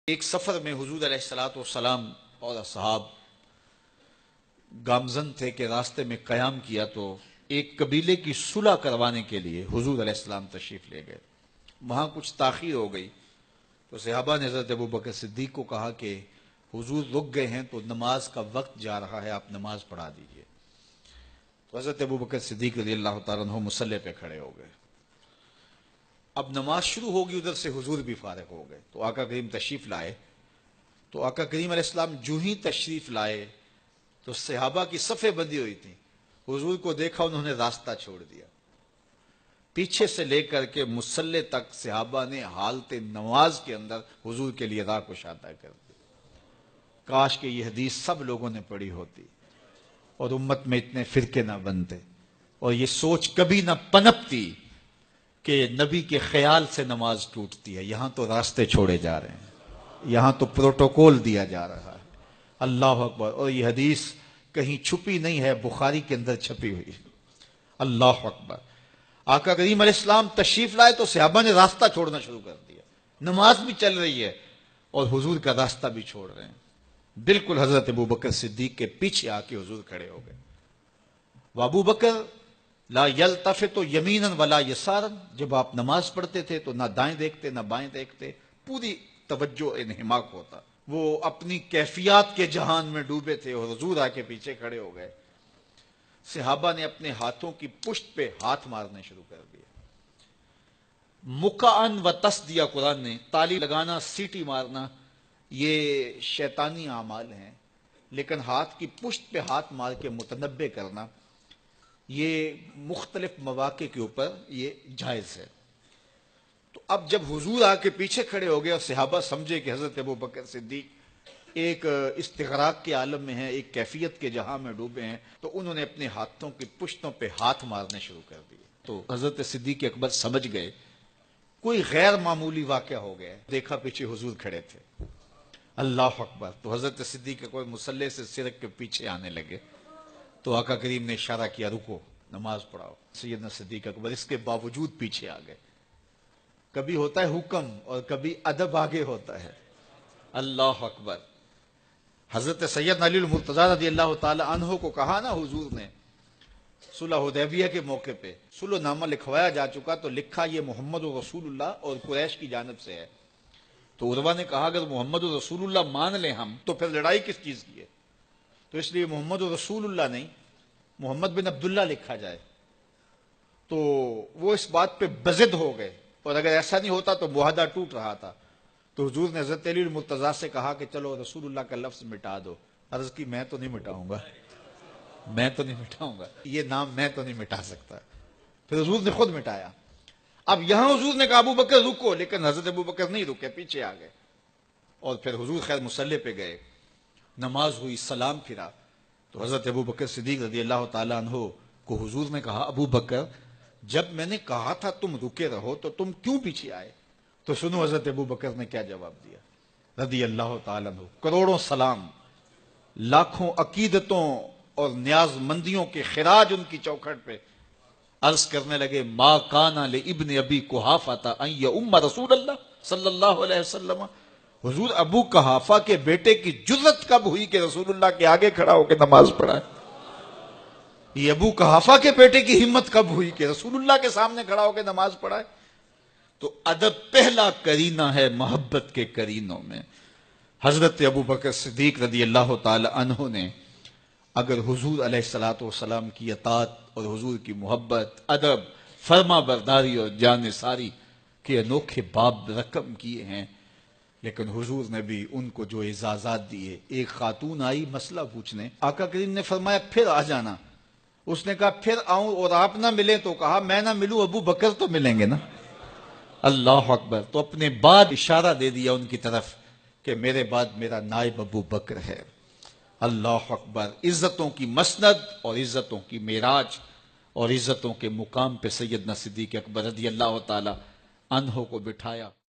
ایک سفر میں حضور علیہ الصلوۃ والسلام اور اصحاب گامزن تھے کہ راستے میں قیام کیا تو ایک قبیلے کی صلح کروانے کے لیے حضور علیہ السلام تشریف لے گئے. وہاں کچھ تاخیر ہو گئی تو صحابہ نے حضرت ابوبکر صدیق کو کہا کہ حضور رک گئے ہیں تو نماز کا وقت جا رہا ہے، آپ نماز پڑھا دیجئے. تو حضرت ابوبکر صدیق رضی اللہ تعالیٰ عنہ مصلی پہ کھڑے ہو گئے. اب نماز شروع ہوگی، ادھر سے حضور بھی فارغ ہو گئے تو آقا کریم تشریف لائے. تو آقا کریم علیہ السلام جو ہی تشریف لائے تو صحابہ کی صفیں بندی ہوئی تھی. حضور کو دیکھا، انہوں نے راستہ چھوڑ دیا. پیچھے سے لے کر کے مصلی تک صحابہ نے حالت نماز کے اندر حضور کے لیے راہ کشادہ کر دی. کاش کہ یہ حدیث سب لوگوں نے پڑھی ہوتی اور امت میں اتنے فرقے نہ بنتے اور یہ سوچ کبھی نہ پنپتی کہ نبی کے خیال سے نماز ٹوٹتی ہے. یہاں تو راستے چھوڑے جا رہے ہیں، یہاں تو پروٹوکول دیا جا رہا ہے. اللہ اکبر. اور یہ حدیث کہیں چھپی نہیں ہے، بخاری کے اندر چھپی ہوئی ہے. اللہ اکبر. آقا کریم علیہ السلام تشریف لائے تو صحابہ نے راستہ چھوڑنا شروع کر دیا. نماز بھی چل رہی ہے اور حضور کا راستہ بھی چھوڑ رہے ہیں. بالکل حضرت ابوبکر صدیق کے پیچھے آ کے حضور کھڑے ہو گئے. ابو بکر لا یلتفت یمینا ولا یسارا، جب آپ نماز پڑھتے تھے تو نہ دائیں دیکھتے نہ بائیں دیکھتے، پوری توجہ انہماک ہوتا. وہ اپنی کیفیات کے جہان میں ڈوبے تھے اور حضور آ کے پیچھے کھڑے ہو گئے. صحابہ نے اپنے ہاتھوں کی پشت پہ ہاتھ مارنے شروع کر دیے. مکعن و تس دیا قرآن نے. تالی لگانا، سیٹی مارنا یہ شیطانی اعمال ہیں، لیکن ہاتھ کی پشت پہ ہاتھ مار کے متنبع کرنا یہ مختلف مواقع کے اوپر یہ جائز ہے. تو اب جب حضور آ کے پیچھے کھڑے ہو گئے اور صحابہ سمجھے کہ حضرت ابوبکر صدیق ایک استغراق کے عالم میں ہیں، ایک کیفیت کے جہاں میں ڈوبے ہیں، تو انہوں نے اپنے ہاتھوں کی پشتوں پہ ہاتھ مارنے شروع کر دیے. تو حضرت صدیق اکبر سمجھ گئے کوئی غیر معمولی واقعہ ہو گیا. دیکھا پیچھے حضور کھڑے تھے. اللہ اکبر. تو حضرت صدیق اکبر مصلی سے سرک کے پیچھے آنے لگے تو آقا کریم نے اشارہ کیا رکو، نماز پڑھاؤ. سیدنا صدیق اکبر اس کے باوجود پیچھے آ گئے. کبھی ہوتا ہے حکم اور کبھی ادب آگے ہوتا ہے. اللہ اکبر. حضرت سیدنا علی المرتضیٰ رضی اللہ تعالی عنہ کو کہا نا حضور نے صلح حدیبیہ کے موقع پہ، صلح نامہ لکھوایا جا چکا تو لکھا یہ محمد رسول اللہ اور قریش کی جانب سے ہے. تو عروہ نے کہا اگر محمد رسول اللہ مان لیں ہم تو پھر لڑائی کس چیز کی ہے؟ تو اس لیے محمد رسول اللہ نہیں، محمد بن عبداللہ لکھا جائے. تو وہ اس بات پہ بضد ہو گئے اور اگر ایسا نہیں ہوتا تو معاہدہ ٹوٹ رہا تھا. تو حضور نے حضرت علی المرتضیٰ سے کہا کہ چلو رسول اللہ کا لفظ مٹا دو. عرض کی میں تو نہیں مٹاؤں گا، میں تو نہیں مٹاؤں گا، یہ نام میں تو نہیں مٹا سکتا. پھر حضور نے خود مٹایا. اب یہاں حضور نے کہا ابو بکر رکو، لیکن حضرت ابو بکر نہیں رکے، پیچھے آ گئے. اور پھر حضور خیر مصلی پہ گئے، نماز ہوئی، سلام پھرا. تو حضرت ابو بکر صدیق رضی اللہ تعالیٰ عنہ کو حضور نے کہا ابو بکر جب میں نے کہا تھا تم رکے رہو تو تم کیوں پیچھے آئے؟ تو سنو حضرت ابو بکر نے کیا جواب دیا رضی اللہ تعالیٰ عنہ. کروڑوں سلام، لاکھوں عقیدتوں اور نیاز مندیوں کے خراج ان کی چوکھٹ پہ. عرض کرنے لگے ما کان لابن ابی قحافہ ان یؤم رسول اللہ صلی اللہ علیہ وسلم. حضور ابو قحافہ کے بیٹے کی جرت کب ہوئی کہ رسول اللہ کے آگے کھڑا ہو کے نماز پڑھائے؟ یہ ابو قحافہ کے بیٹے کی ہمت کب ہوئی کہ رسول اللہ کے سامنے کھڑا ہو کے نماز پڑھائے؟ تو ادب پہلا کرینہ ہے محبت کے کرینوں میں. حضرت ابو بکر صدیق رضی اللہ تعالی عنہ نے اگر حضور علیہ الصلوۃ والسلام کی اطاعت اور حضور کی محبت، ادب، فرما برداری اور جان ساری کے انوکھے باب رقم کیے ہیں، لیکن حضور نے بھی ان کو جو اعزازات دیے. ایک خاتون آئی مسئلہ پوچھنے، آقا کریم نے فرمایا پھر آ جانا. اس نے کہا پھر آؤں اور آپ نہ ملیں؟ تو کہا میں نہ ملوں ابو بکر تو ملیں گے نا. اللہ اکبر. تو اپنے بعد اشارہ دے دیا ان کی طرف کہ میرے بعد میرا نائب ابو بکر ہے. اللہ اکبر. عزتوں کی مسند اور عزتوں کی معراج اور عزتوں کے مقام پہ سیدنا صدیق اکبر رضی اللہ تعالی عنہ کو بٹھایا.